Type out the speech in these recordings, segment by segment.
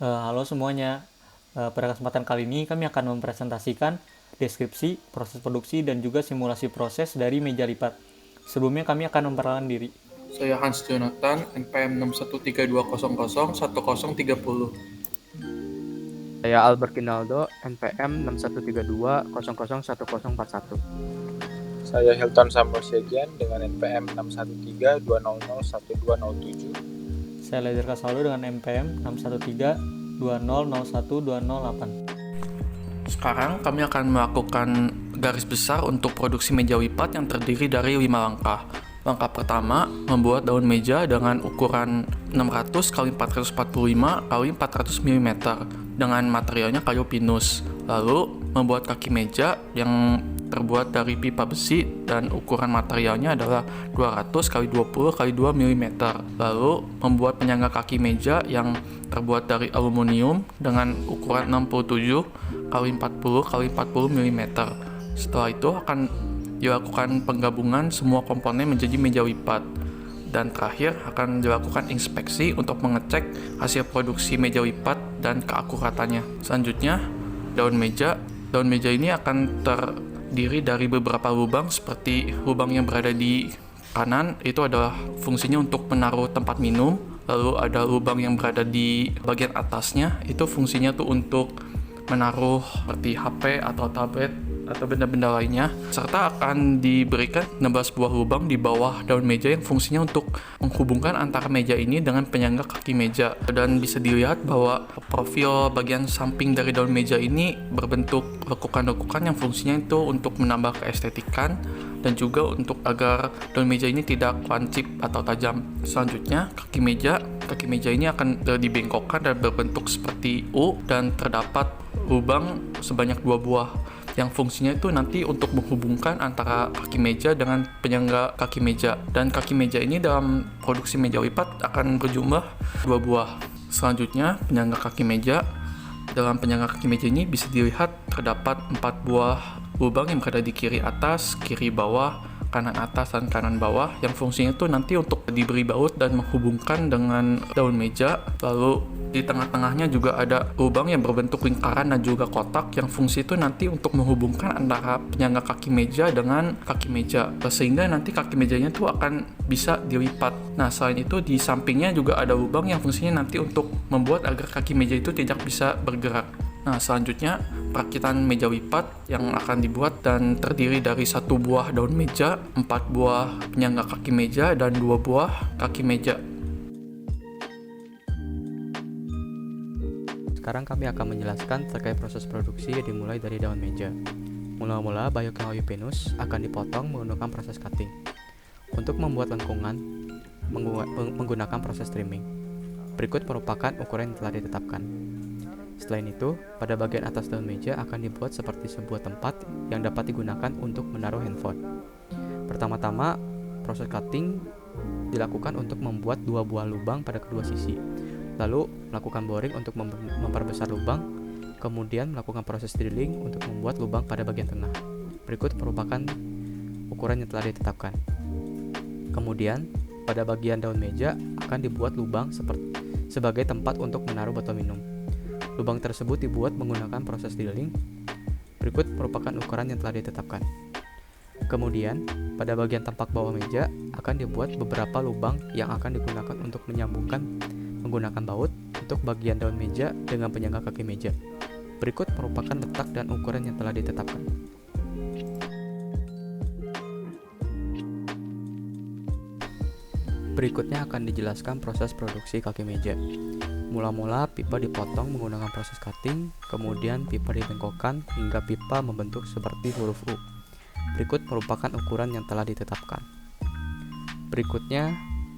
Halo semuanya. Pada kesempatan kali ini kami akan mempresentasikan deskripsi, proses produksi, dan juga simulasi proses dari meja lipat. Sebelumnya kami akan memperkenalkan diri. Saya Hans Jonathan, NPM 6132001030030. Saya Albert Kinaldo, NPM 6132001041. Saya Hilton Samuel Segian dengan NPM 61320011207. Saya Leder Kasaldo dengan NPM 61320012008. Sekarang kami akan melakukan garis besar untuk produksi meja lipat yang terdiri dari 5 langkah. Langkah pertama, membuat daun meja dengan ukuran 600 x 445 x 400 mm dengan materialnya kayu pinus. Lalu, membuat kaki meja yang terbuat dari pipa besi dan ukuran materialnya adalah 200 x 20 x 2 mm. Lalu, membuat penyangga kaki meja yang terbuat dari aluminium dengan ukuran 67 x 40 x 40 mm. Setelah itu akan dilakukan penggabungan semua komponen menjadi meja lipat. Dan terakhir akan dilakukan inspeksi untuk mengecek hasil produksi meja lipat dan keakuratannya. Selanjutnya, daun meja. Daun meja ini akan terdiri dari beberapa lubang seperti lubang yang berada di kanan, itu adalah fungsinya untuk menaruh tempat minum. Lalu ada lubang yang berada di bagian atasnya, itu fungsinya tuh untuk menaruh seperti HP atau tablet atau benda-benda lainnya, serta akan diberikan 16 buah lubang di bawah daun meja yang fungsinya untuk menghubungkan antara meja ini dengan penyangga kaki meja. Dan bisa dilihat bahwa profil bagian samping dari daun meja ini berbentuk lekukan-lekukan yang fungsinya itu untuk menambah keestetikan dan juga untuk agar daun meja ini tidak lancip atau tajam. Selanjutnya, kaki meja ini akan dibengkokkan dan berbentuk seperti U dan terdapat lubang sebanyak 2 buah yang fungsinya itu nanti untuk menghubungkan antara kaki meja dengan penyangga kaki meja. Dan kaki meja ini dalam produksi meja lipat akan berjumlah 2 buah. Selanjutnya, penyangga kaki meja. Dalam penyangga kaki meja ini bisa dilihat terdapat 4 buah lubang yang berada di kiri atas, kiri bawah, kanan atas, dan kanan bawah yang fungsinya itu nanti untuk diberi baut dan menghubungkan dengan daun meja. Lalu di tengah-tengahnya juga ada lubang yang berbentuk lingkaran dan juga kotak yang fungsi itu nanti untuk menghubungkan antara penyangga kaki meja dengan kaki meja, sehingga nanti kaki mejanya itu akan bisa dilipat. Nah, selain itu di sampingnya juga ada lubang yang fungsinya nanti untuk membuat agar kaki meja itu tidak bisa bergerak. Nah, selanjutnya perakitan meja lipat yang akan dibuat dan terdiri dari 1 buah daun meja, 4 buah penyangga kaki meja, dan 2 buah kaki meja. Sekarang kami akan menjelaskan terkait proses produksi yang dimulai dari daun meja. Mula-mula, bayok kayu pinus akan dipotong menggunakan proses cutting. Untuk membuat lengkungan, menggunakan proses trimming. Berikut merupakan ukuran yang telah ditetapkan. Selain itu, pada bagian atas daun meja akan dibuat seperti sebuah tempat yang dapat digunakan untuk menaruh handphone. Pertama-tama, proses cutting dilakukan untuk membuat 2 buah lubang pada kedua sisi. Lalu, melakukan boring untuk memperbesar lubang, kemudian melakukan proses drilling untuk membuat lubang pada bagian tengah. Berikut merupakan ukuran yang telah ditetapkan. Kemudian, pada bagian daun meja akan dibuat lubang sebagai tempat untuk menaruh botol minum. Lubang tersebut dibuat menggunakan proses drilling. Berikut merupakan ukuran yang telah ditetapkan. Kemudian, pada bagian tampak bawah meja akan dibuat beberapa lubang yang akan digunakan untuk menyambungkan menggunakan baut untuk bagian daun meja dengan penyangga kaki meja. Berikut merupakan letak dan ukuran yang telah ditetapkan. Berikutnya akan dijelaskan proses produksi kaki meja. Mula-mula pipa dipotong menggunakan proses cutting, kemudian pipa dibengkokkan hingga pipa membentuk seperti huruf U. Berikut merupakan ukuran yang telah ditetapkan. Berikutnya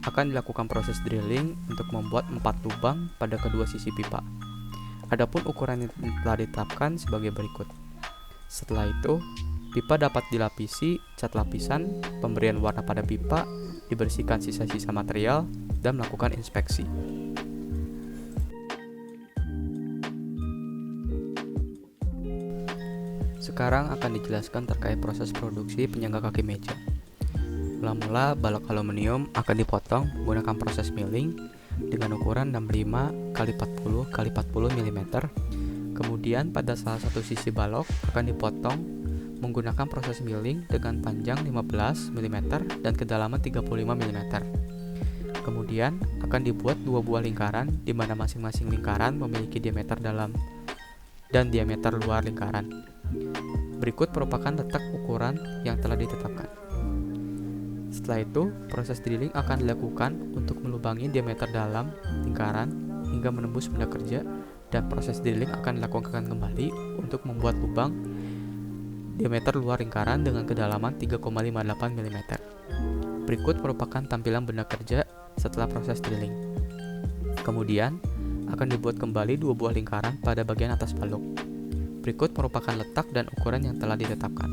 akan dilakukan proses drilling untuk membuat 4 lubang pada kedua sisi pipa. Adapun ukuran yang telah ditetapkan sebagai berikut. Setelah itu, pipa dapat dilapisi cat lapisan, pemberian warna pada pipa, dibersihkan sisa-sisa material, dan melakukan inspeksi. Sekarang akan dijelaskan terkait proses produksi penyangga kaki meja. Mula-mula balok aluminium akan dipotong menggunakan proses milling dengan ukuran 65 x 40 x 40 mm. Kemudian pada salah satu sisi balok akan dipotong menggunakan proses milling dengan panjang 15 mm dan kedalaman 35 mm. Kemudian akan dibuat dua buah lingkaran di mana masing-masing lingkaran memiliki diameter dalam dan diameter luar lingkaran. Berikut merupakan letak ukuran yang telah ditetapkan. Setelah itu, proses drilling akan dilakukan untuk melubangi diameter dalam lingkaran hingga menembus benda kerja, dan proses drilling akan dilakukan kembali untuk membuat lubang diameter luar lingkaran dengan kedalaman 3,58 mm. Berikut merupakan tampilan benda kerja setelah proses drilling. Kemudian, akan dibuat kembali dua buah lingkaran pada bagian atas balok. Berikut merupakan letak dan ukuran yang telah ditetapkan.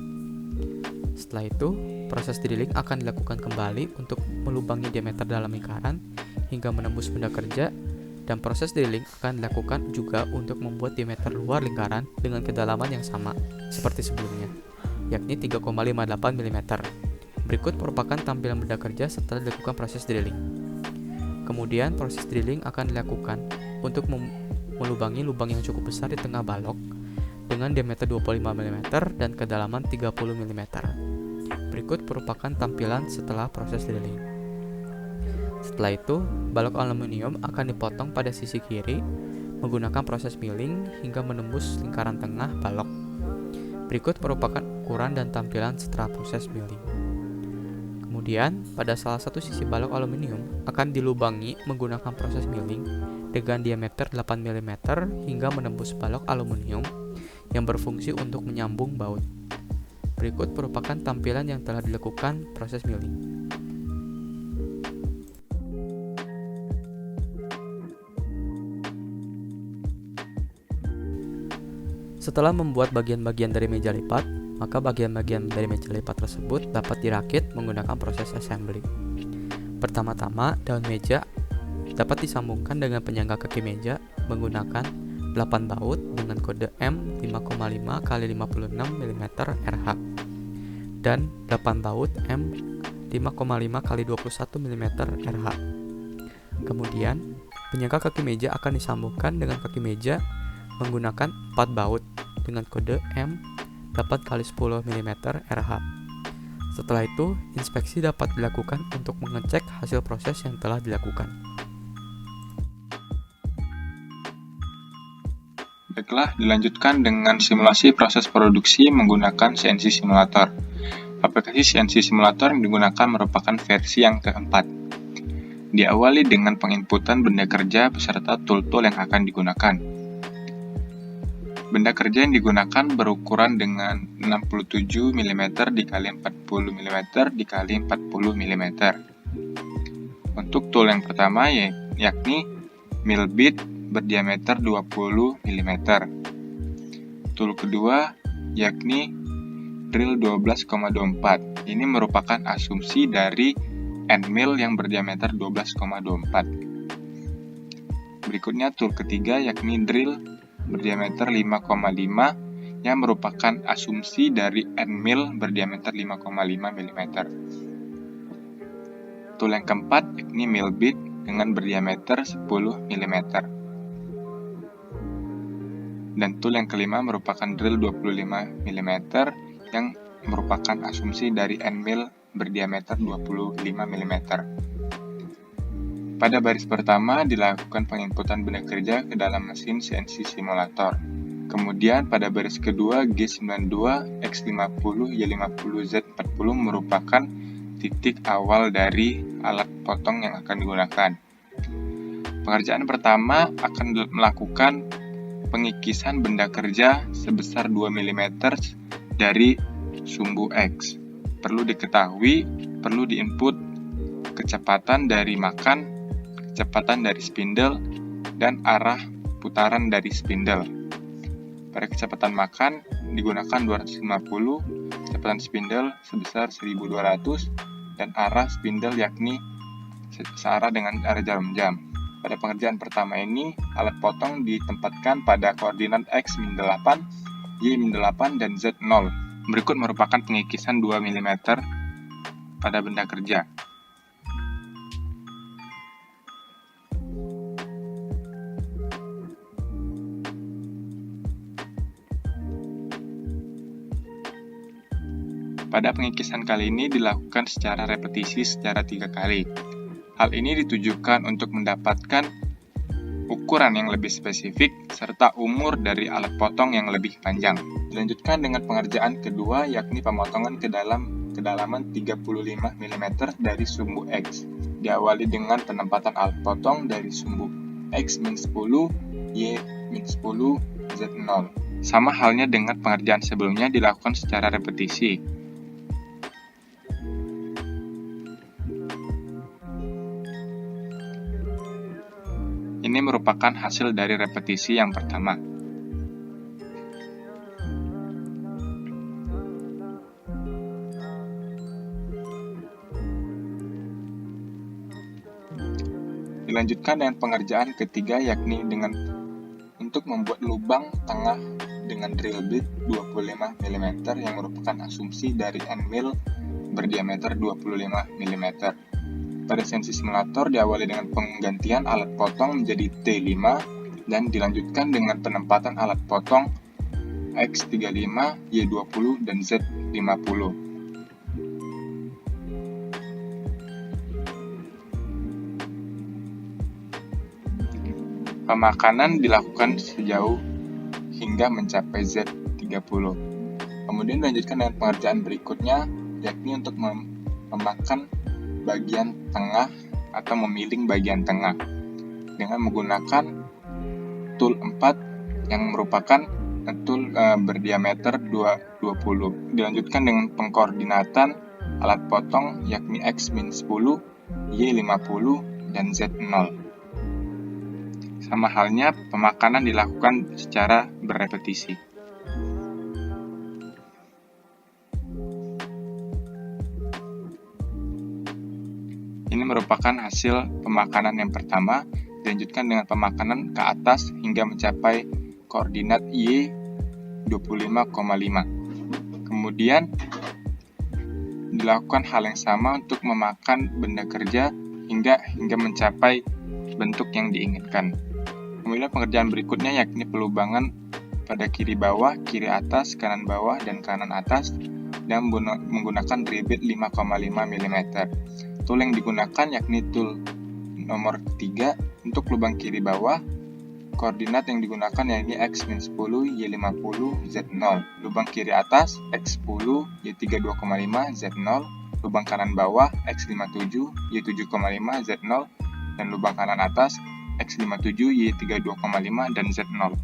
Setelah itu, proses drilling akan dilakukan kembali untuk melubangi diameter dalam lingkaran hingga menembus benda kerja, dan proses drilling akan dilakukan juga untuk membuat diameter luar lingkaran dengan kedalaman yang sama seperti sebelumnya, yakni 3,58 mm. Berikut merupakan tampilan benda kerja setelah dilakukan proses drilling. Kemudian proses drilling akan dilakukan untuk melubangi lubang yang cukup besar di tengah balok dengan diameter 25 mm dan kedalaman 30 mm. Berikut merupakan tampilan setelah proses drilling. Setelah itu, balok aluminium akan dipotong pada sisi kiri menggunakan proses milling hingga menembus lingkaran tengah balok. Berikut merupakan ukuran dan tampilan setelah proses milling. Kemudian, pada salah satu sisi balok aluminium akan dilubangi menggunakan proses milling dengan diameter 8 mm hingga menembus balok aluminium yang berfungsi untuk menyambung baut. Berikut merupakan tampilan yang telah dilakukan proses milling. Setelah membuat bagian-bagian dari meja lipat, maka bagian-bagian dari meja lipat tersebut dapat dirakit menggunakan proses assembly. Pertama-tama, daun meja dapat disambungkan dengan penyangga kaki meja menggunakan 8 baut dengan kode M 5,5 x 56 mm RH dan 8 baut M 5,5 x 21 mm RH. Kemudian, penyangga kaki meja akan disambungkan dengan kaki meja menggunakan 4 baut dengan kode M 8 x 10 mm RH. Setelah itu, inspeksi dapat dilakukan untuk mengecek hasil proses yang telah dilakukan. Baiklah, dilanjutkan dengan simulasi proses produksi menggunakan CNC Simulator. Aplikasi CNC Simulator yang digunakan merupakan versi yang keempat. Diawali dengan penginputan benda kerja beserta tool-tool yang akan digunakan. Benda kerja yang digunakan berukuran dengan 67 mm x 40 mm x 40 mm. Untuk tool yang pertama yakni mill bit berdiameter 20 mm. Tool kedua yakni drill 12,24. Ini merupakan asumsi dari end mill yang berdiameter 12,24. Berikutnya tool ketiga yakni drill berdiameter 5,5 yang merupakan asumsi dari end mill berdiameter 5,5 mm. Tool yang keempat yakni mill bit dengan berdiameter 10 mm. Dan tool yang kelima merupakan drill 25 mm yang merupakan asumsi dari end mill berdiameter 25 mm. Pada baris pertama dilakukan penginputan benda kerja ke dalam mesin CNC simulator. Kemudian pada baris kedua G92 X50 Y50 Z40 merupakan titik awal dari alat potong yang akan digunakan. Pekerjaan pertama akan melakukan pengikisan benda kerja sebesar 2 mm dari sumbu X. Perlu diketahui, perlu diinput kecepatan dari makan, kecepatan dari spindle, dan arah putaran dari spindle. Pada kecepatan makan digunakan 250, kecepatan spindle sebesar 1200, dan arah spindle yakni searah dengan arah jarum jam. Pada pengerjaan pertama ini, alat potong ditempatkan pada koordinat X-8, Y-8, dan Z0. Berikut merupakan pengikisan 2 mm pada benda kerja. Pada pengikisan kali ini dilakukan secara repetisi secara 3 kali. Hal ini ditujukan untuk mendapatkan ukuran yang lebih spesifik serta umur dari alat potong yang lebih panjang. Dilanjutkan dengan pengerjaan kedua, yakni pemotongan kedalaman 35 mm dari sumbu X. Diawali dengan penempatan alat potong dari sumbu X-10, Y-10, Z0. Sama halnya dengan pengerjaan sebelumnya dilakukan secara repetisi. Ini merupakan hasil dari repetisi yang pertama. Dilanjutkan dengan pengerjaan ketiga, yakni untuk membuat lubang tengah dengan drill bit 25 mm yang merupakan asumsi dari end mill berdiameter 25 mm. Pada sensi simulator diawali dengan penggantian alat potong menjadi T5 dan dilanjutkan dengan penempatan alat potong X35, Y20, dan Z50. Pemakanan dilakukan sejauh hingga mencapai Z30. Kemudian dilanjutkan dengan pengerjaan berikutnya, yakni untuk memakan bagian tengah atau memiling bagian tengah dengan menggunakan tool 4 yang merupakan tool berdiameter 20. Dilanjutkan dengan pengkoordinatan alat potong yakni X-10, Y50, dan Z0. Sama halnya pemakanan dilakukan secara berrepetisi. Ini merupakan hasil pemakanan yang pertama, dilanjutkan dengan pemakanan ke atas hingga mencapai koordinat Y 25,5. Kemudian dilakukan hal yang sama untuk memakan benda kerja hingga mencapai bentuk yang diinginkan. Kemudian pengerjaan berikutnya yakni pelubangan pada kiri bawah, kiri atas, kanan bawah, dan kanan atas dan menggunakan drill bit 5,5 mm. Tool yang digunakan yakni tool nomor 3 untuk lubang kiri bawah. Koordinat yang digunakan yakni X-10, Y50, Z0. Lubang kiri atas X10, Y32,5, Z0. Lubang kanan bawah X57, Y7,5, Z0. Dan lubang kanan atas X57, Y32,5, dan Z0.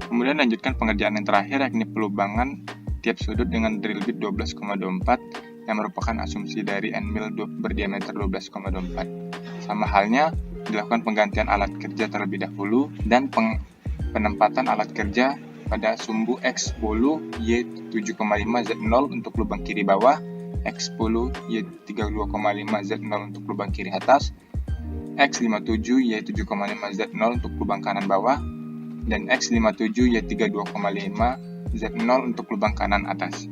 Kemudian lanjutkan pengerjaan yang terakhir yakni pelubangan tiap sudut dengan drill bit 12,24 yang merupakan asumsi dari end mill berdiameter 12,24. Sama halnya dilakukan penggantian alat kerja terlebih dahulu dan penempatan alat kerja pada sumbu X10 Y7,5 Z0 untuk lubang kiri bawah, X10 Y32,5 Z0 untuk lubang kiri atas, X57 Y7,5 Z0 untuk lubang kanan bawah, dan X57 Y32,5 Z0 untuk lubang kanan atas.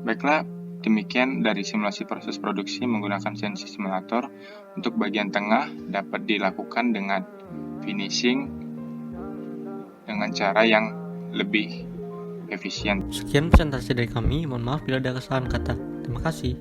Baiklah, demikian dari simulasi proses produksi menggunakan sensi simulator. Untuk bagian tengah dapat dilakukan dengan finishing dengan cara yang lebih efisien. Sekian presentasi dari kami, mohon maaf bila ada kesalahan kata. Terima kasih.